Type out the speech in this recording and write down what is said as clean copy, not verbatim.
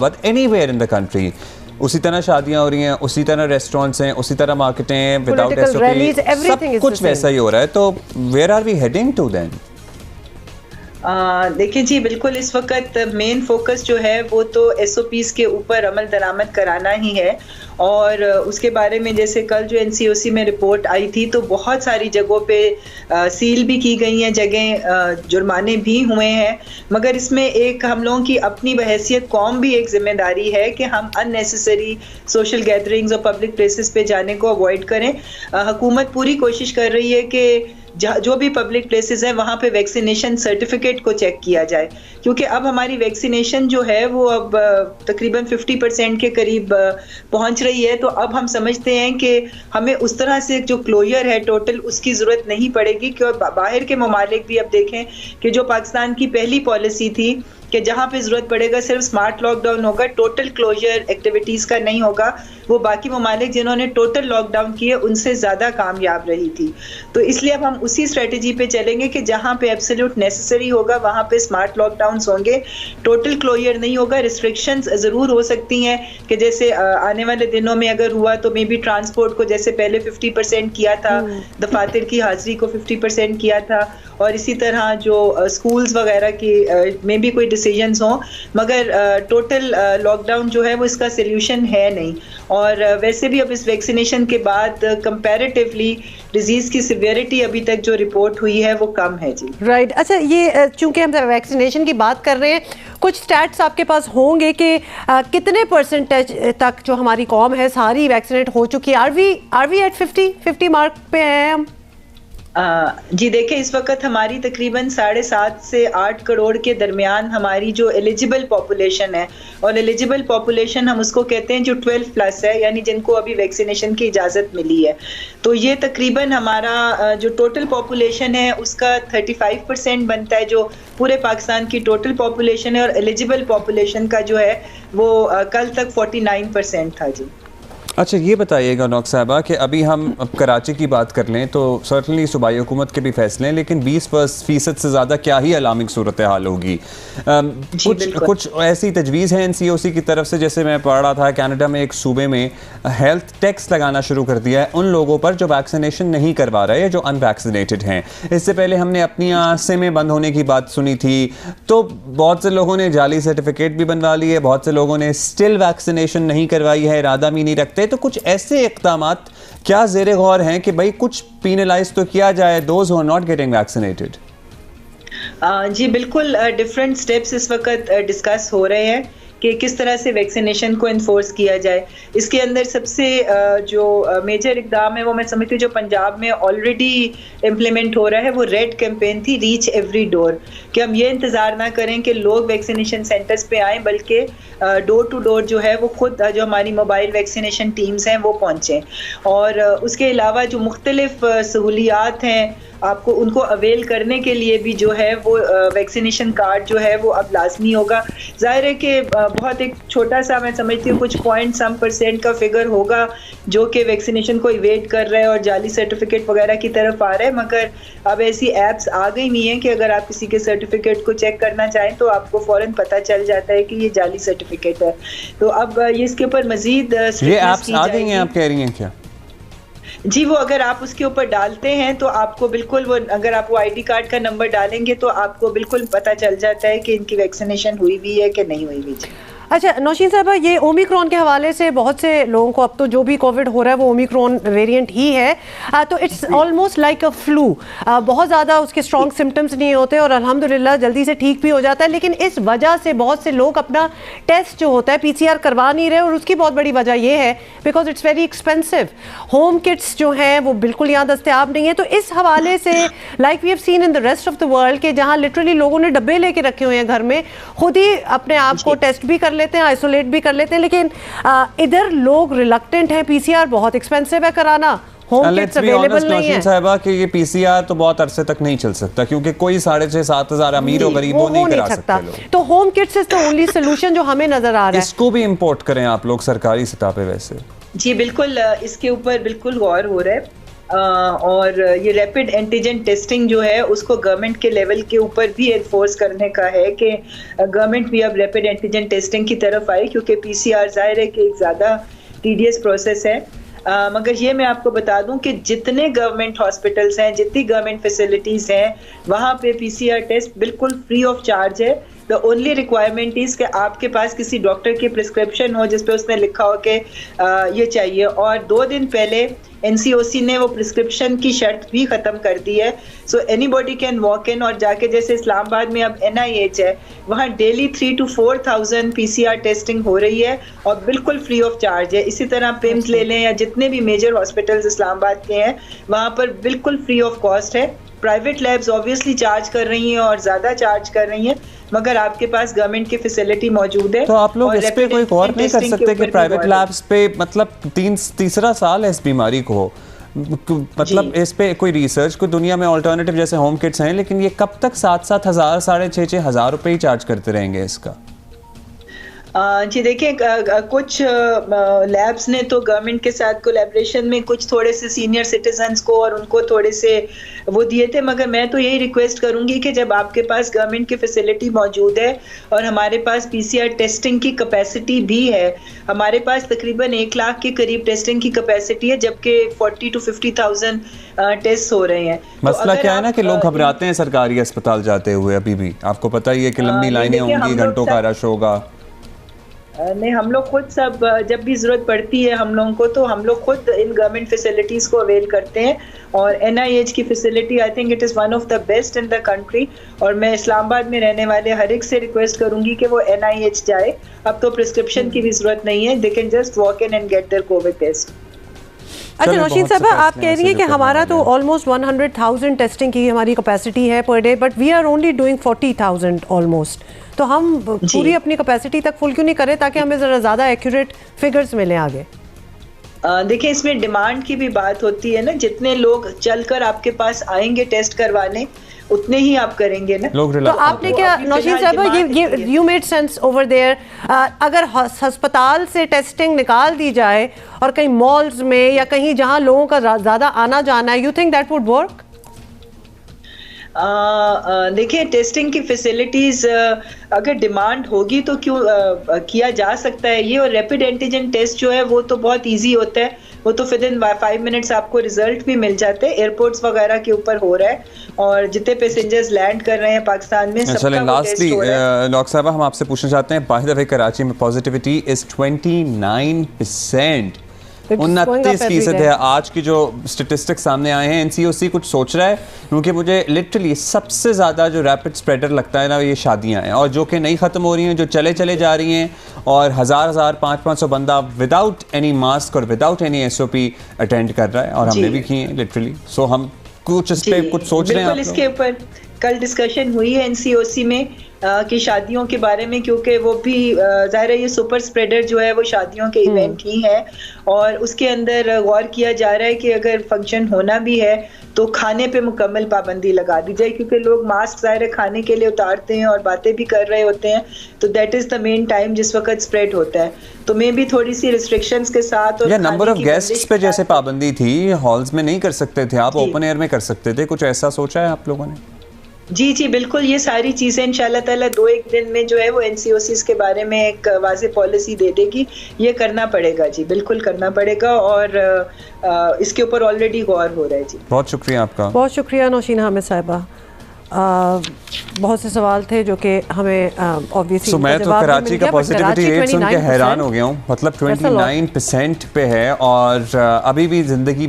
But anywhere in the country उसी तरह शादियां हो रही हैं, उसी तरह रेस्टोरेंट्स हैं, उसी तरह मार्केटें हैं, विदाउट एसओपी सब कुछ वैसा ही हो रहा है। तो where are we heading to then? देखिए जी, बिल्कुल इस वक्त मेन फोकस जो है वो तो एसओपीज़ के ऊपर अमल दरामद कराना ही है। और उसके बारे में जैसे कल जो एनसीओसी में रिपोर्ट आई थी तो बहुत सारी जगहों पे सील भी की गई हैं जगह, जुर्माने भी हुए हैं। मगर इसमें एक हम लोगों की अपनी बहैसियत कौम भी एक जिम्मेदारी है कि हम अननेसेसरी सोशल गैदरिंग्स और पब्लिक प्लेसेस पे जाने को अवॉइड करें। हुकूमत पूरी कोशिश कर रही है कि जो भी पब्लिक प्लेसेस हैं वहाँ पे वैक्सीनेशन सर्टिफिकेट को चेक किया जाए, क्योंकि अब हमारी वैक्सीनेशन जो है वो अब तकरीबन 50% के करीब पहुँच रही है। तो अब हम समझते हैं कि हमें उस तरह से जो क्लोजर है टोटल उसकी ज़रूरत नहीं पड़ेगी। क्योंकि बाहर के ममालिक भी अब देखें कि जो पाकिस्तान की पहली पॉलिसी थी कि जहाँ पे ज़रूरत पड़ेगा सिर्फ स्मार्ट लॉकडाउन होगा, टोटल क्लोजर एक्टिविटीज़ का नहीं होगा, वो बाकी ममालिक जिन्होंने टोटल लॉकडाउन किए उनसे ज़्यादा कामयाब रही थी। तो इसलिए अब हम उसी स्ट्रेटजी पे चलेंगे कि जहाँ पे एब्सोल्यूट नेसेसरी होगा वहाँ पे स्मार्ट लॉकडाउन्स होंगे, टोटल क्लोजर नहीं होगा। रिस्ट्रिक्शंस ज़रूर हो सकती हैं कि जैसे आने वाले दिनों में अगर हुआ तो मे बी ट्रांसपोर्ट को जैसे पहले 50% किया था, दफातर की हाजिरी को 50% किया था, और इसी तरह जो स्कूल्स वगैरह की में भी कोई डिसीजंस हों। मगर टोटल लॉकडाउन जो है वो इसका सोल्यूशन है नहीं। और वैसे भी अब इस वैक्सीनेशन के बाद कंपैरेटिवली डिजीज़ की सिवियरिटी अभी तक जो रिपोर्ट हुई है वो कम है जी। राइट अच्छा, ये चूंकि हम वैक्सीनेशन की बात कर रहे हैं, कुछ स्टैट्स आपके पास होंगे कि कितने परसेंटेज तक जो हमारी कौम है सारी वैक्सीनेट हो चुकी है? आर वी एट 50 मार्क पे हैं हम? जी देखिए, इस वक्त हमारी तकरीबन 7.5 से 8 करोड़ के दरमियान हमारी जो एलिजिबल पॉपुलेशन है, और एलिजिबल पॉपुलेशन हम उसको कहते हैं जो 12 प्लस है, यानी जिनको अभी वैक्सीनेशन की इजाज़त मिली है। तो ये तकरीबन हमारा जो टोटल पॉपुलेशन है उसका 35% बनता है, जो पूरे पाकिस्तान की टोटल पॉपुलेशन है। और एलिजिबल पॉपुलेशन का जो है वो कल तक 49% था जी। अच्छा ये बताइएगा नौक साहबा कि अभी हम अब कराची की बात कर लें तो सर्टनली सूबाई हुकूमत के भी फैसले हैं, लेकिन 20% से ज़्यादा क्या ही अलार्मिंग सूरत हाल होगी। कुछ ऐसी तजवीज़ है एनसीओसी की तरफ से, जैसे मैं पढ़ रहा था कनाडा में एक सूबे में हेल्थ टैक्स लगाना शुरू कर दिया है उन लोगों पर जो वैक्सीनेशन नहीं करवा रहे हैं, जो अनवैक्सीनेटेड हैं। इससे पहले हमने अपनी आंखें में बंद होने की बात सुनी थी, तो बहुत से लोगों ने जाली सर्टिफिकेट भी बनवा लिए, बहुत से लोगों ने स्टिल वैक्सीनेशन नहीं करवाई है, इरादा भी नहीं रखते। तो कुछ ऐसे इक़दामात क्या ज़ेरे गौर हैं कि भाई कुछ पीनलाइज तो किया जाए those who are not getting vaccinated? जी बिल्कुल, डिफरेंट स्टेप्स इस वक्त डिस्कस हो रहे हैं कि किस तरह से वैक्सीनेशन को इन्फोर्स किया जाए। इसके अंदर सबसे जो मेजर इकदाम है वो मैं समझती हूँ जो पंजाब में ऑलरेडी इम्प्लीमेंट हो रहा है वो रेड कैंपेन थी, रीच एवरी डोर, कि हम ये इंतज़ार ना करें कि लोग वैक्सीनेशन सेंटर्स पे आएँ, बल्कि डोर टू डोर जो है वो खुद जो हमारी मोबाइल वैक्सीनेशन टीम्स हैं वो पहुँचें। और उसके अलावा जो मुख्तलिफ सहूलियात हैं आपको उनको अवेल करने के लिए भी जो है वो वैक्सीनेशन कार्ड जो है वो अब लाजमी होगा। ज़ाहिर है कि बहुत एक छोटा सा मैं समझती हूँ कुछ %% का फिगर होगा जो कि वैक्सीनेशन को इवेट कर रहा है और जाली सर्टिफिकेट वगैरह की तरफ आ रहा है। मगर अब ऐसी ऐप्स आ गई हुई हैं कि अगर आप किसी के सर्टिफिकेट को चेक करना चाहें तो आपको फ़ौरन पता चल जाता है कि ये जाली सर्टिफिकेट है। तो अब ये इसके ऊपर मज़ीद ये ऐप्स आ गई हैं, आप कह रही हैं क्या? जी, वो अगर आप उसके ऊपर डालते हैं तो आपको बिल्कुल वो, अगर आप वो आईडी कार्ड का नंबर डालेंगे तो आपको बिल्कुल पता चल जाता है कि इनकी वैक्सीनेशन हुई भी है कि नहीं हुई भी। अच्छा नौशीन साहबा, ये ओमिक्रॉन के हवाले से बहुत से लोगों को अब तो जो भी कोविड हो रहा है वो ओमिक्रॉन वेरिएंट ही है, तो it's almost like a flu. बहुत ज़्यादा उसके स्ट्रॉन्ग सिम्टम्स नहीं होते और अल्हम्दुलिल्लाह जल्दी से ठीक भी हो जाता है, लेकिन इस वजह से बहुत से लोग अपना टेस्ट जो होता है PCR करवा नहीं रहे, और उसकी बहुत बड़ी वजह यह है because it's very expensive. Home kits जो हैं वो बिल्कुल यहाँ दस्तियाब नहीं है। तो इस हवाले से like we have seen in the rest of the world के जहाँ लिटरली लोगों ने डब्बे लेके रखे हुए हैं घर में, खुद ही अपने आप को टेस्ट भी कर लेते हैं, आइसोलेट भी कर लेते हैं, लेकिन इधर लोग रिलक्टेंट हैं। PCR बहुत एक्सपेंसिव है कराना, होम किट्स अवेलेबल नहीं है। साहिबा कि ये PCR तो बहुत अरसे तक नहीं चल सकता क्योंकि कोई 6,500-7 हज़ार अमीर और गरीब नहीं करा सकता लोग। तो home kits is the only solution जो हमें नजर आ रहा है। इसको भी इंपोर्ट करें आप लोग सरकारी सतह पे? वैसे जी बिल्कुल, इसके ऊपर बिल्कुल गौर हो रहा है। और ये रैपिड एंटीजन टेस्टिंग जो है उसको गवर्नमेंट के लेवल के ऊपर भी एनफोर्स करने का है कि गवर्नमेंट भी अब रैपिड एंटीजन टेस्टिंग की तरफ आए, क्योंकि पीसीआर जाहिर है कि एक ज़्यादा टीडियस प्रोसेस है। मगर ये मैं आपको बता दूं कि जितने गवर्नमेंट हॉस्पिटल्स हैं, जितनी गवर्नमेंट फैसिलिटीज़ हैं, वहाँ पे पीसीआर टेस्ट बिल्कुल फ्री ऑफ चार्ज है। द ओनली रिक्वायरमेंट इज़ कि आपके पास किसी डॉक्टर की प्रिस्क्रिप्शन हो जिस पे उसने लिखा हो कि ये चाहिए, और 2 दिन पहले एनसीओसी ने वो प्रिस्क्रिप्शन की शर्त भी ख़त्म कर दी है। सो एनीबॉडी कैन वॉक इन और जाके, जैसे इस्लामाबाद में अब NIH है, वहाँ डेली 3,000 to 4,000 PCR टेस्टिंग हो रही है और बिल्कुल फ्री ऑफ चार्ज है। इसी तरह पिम्स ले लें या जितने भी मेजर हॉस्पिटल्स इस्लामाबाद के हैं, वहाँ पर बिल्कुल फ्री ऑफ कॉस्ट है। प्राइवेट लैब्स ऑब्वियसली चार्ज कर रही हैं और ज़्यादा चार्ज कर रही हैं, मगर आपके पास गवर्नमेंट की फैसिलिटी मौजूद है। तो आप लोग इस पे कोई गौर नहीं कर सकते कि प्राइवेट लैब्स पे, मतलब तीसरा साल है इस बीमारी को, मतलब इस पे कोई रिसर्च, कोई दुनिया में ऑल्टरनेटिव जैसे होम किट्स हैं, लेकिन ये कब तक 7-7 हज़ार 6,500 हज़ार रुपये ही चार्ज करते रहेंगे इसका? जी देखिए, कुछ लैब्स ने तो गवर्नमेंट के साथ कोलैबोरेशन में कुछ थोड़े से सीनियर सिटीजन्स को और उनको थोड़े से वो दिए थे, मगर मैं तो यही रिक्वेस्ट करूंगी कि जब आपके पास गवर्नमेंट की फैसिलिटी मौजूद है और हमारे पास पीसीआर टेस्टिंग की कैपेसिटी भी है, हमारे पास तकरीबन 1 लाख के करीब टेस्टिंग की कैपेसिटी है, जबकि 40,000 to 50,000 टेस्ट हो रहे हैं। मसला क्या है ना कि लोग घबराते हैं सरकारी अस्पताल जाते हुए, अभी भी आपको पता ही है कि लंबी लाइनें होंगी, घंटों का रश होगा। नहीं, हम लोग खुद सब जब भी ज़रूरत पड़ती है हम लोगों को, तो हम लोग खुद इन गवर्नमेंट फैसिलिटीज़ को अवेल करते हैं, और NIH की facility I think it is one of the best in the country. और मैं इस्लामाबाद में रहने वाले हर एक से रिक्वेस्ट करूंगी कि वो NIH जाए। अब तो प्रिस्क्रिप्शन की भी ज़रूरत नहीं है, they can just walk in and get their covid test. अच्छा नौशीन साहब, आप कह रही हैं कि हमारा तो ऑलमोस्ट 100,000 टेस्टिंग की हमारी कैपेसिटी है per day, but we are only doing 40,000 almost. तो हम पूरी अपनी कैपेसिटी तक फुल क्यों नहीं करें ताकि हमें ज़रा ज़्यादा एक्यूरेट फिगर्स मिलें आगे? देखिए, इसमें डिमांड की भी बात होती है ना, जितने लोग चलकर आपके पास आएंगे टेस्ट करवाने उतने ही आप करेंगे ना। तो आपने क्या नौशीन साहब, ये you made sense over there, अगर अस्पताल से टेस्टिंग निकाल दी जाए और कहीं मॉल्स में या कहीं जहां लोगों का ज़्यादा आना जाना है, you think that would work? देखिए, टेस्टिंग की फैसिलिटीज़ अगर डिमांड होगी तो क्यों किया जा सकता है ये। और रैपिड एंटीजन टेस्ट जो है वो तो बहुत इजी होता है, वो तो विद इन 5 मिनट्स आपको रिजल्ट भी मिल जाते हैं। एयरपोर्ट्स वगैरह के ऊपर हो रहा है और जितने पैसेंजर्स लैंड कर रहे हैं पाकिस्तान में, सबका वो टेस्ट हो रहा है। डॉक्टर साहब, हम आपसे पूछना चाहते हैं, बाय द वे कराची में पॉजिटिविटी इज 29%, 29% है। आज की जो स्टेटिस्टिक्स सामने आए हैं, NCOC कुछ सोच रहा है, क्योंकि मुझे लिटरली सबसे ज़्यादा जो रैपिड स्प्रेडर लगता है ना, ये शादियां हैं, और जो कि नहीं ख़त्म हो रही हैं, जो चले जा रही हैं, और 1000 500 बंदा विदाउट एनी मास्क और विदाउट एनी SOP अटेंड कर रहा है, और हमने भी किए हैं लिटरली। सो हम कुछ इस पे कुछ सोच रहे हैं। इसके ऊपर कल डिस्कशन हुई है NCOC में कि शादियों के बारे में, क्योंकि वो भी ज़ाहिर है ये सुपर स्प्रेडर जो है वो शादियों के इवेंट ही है, और उसके अंदर गौर किया जा रहा है कि अगर फंक्शन होना भी है तो खाने पे मुकम्मल पाबंदी लगा दी जाए, क्योंकि लोग मास्क ज़ाहिर है खाने के लिए उतारते हैं और बातें भी कर रहे होते हैं, तो that is the main time जिस वक्त स्प्रेड होता है। तो मैं भी थोड़ी सी रिस्ट्रिक्शंस के साथ, और नंबर ऑफ गेस्ट्स पे जैसे पाबंदी थी, हॉल्स में नहीं कर सकते थे आप, ओपन एयर में कर सकते थे, कुछ ऐसा सोचा है आप लोगों ने? जी बिल्कुल, ये सारी चीज़ें इंशाल्लाह ताला 2-1 दिन में जो है वो NCOCs के बारे में एक वाज़ेह पॉलिसी दे देगी। ये करना पड़ेगा जी, बिल्कुल करना पड़ेगा, और इसके ऊपर ऑलरेडी गौर हो रहा है जी। बहुत शुक्रिया आपका। बहुत शुक्रिया नौशीन हामिद साहिबा। बहुत से सवाल थे जो कि हमें ऑब्वियसली मैं तो कराची का पॉजिटिविटी रेट सुन के हैरान हो गया हूँ, मतलब 29% पे है, और अभी भी ज़िंदगी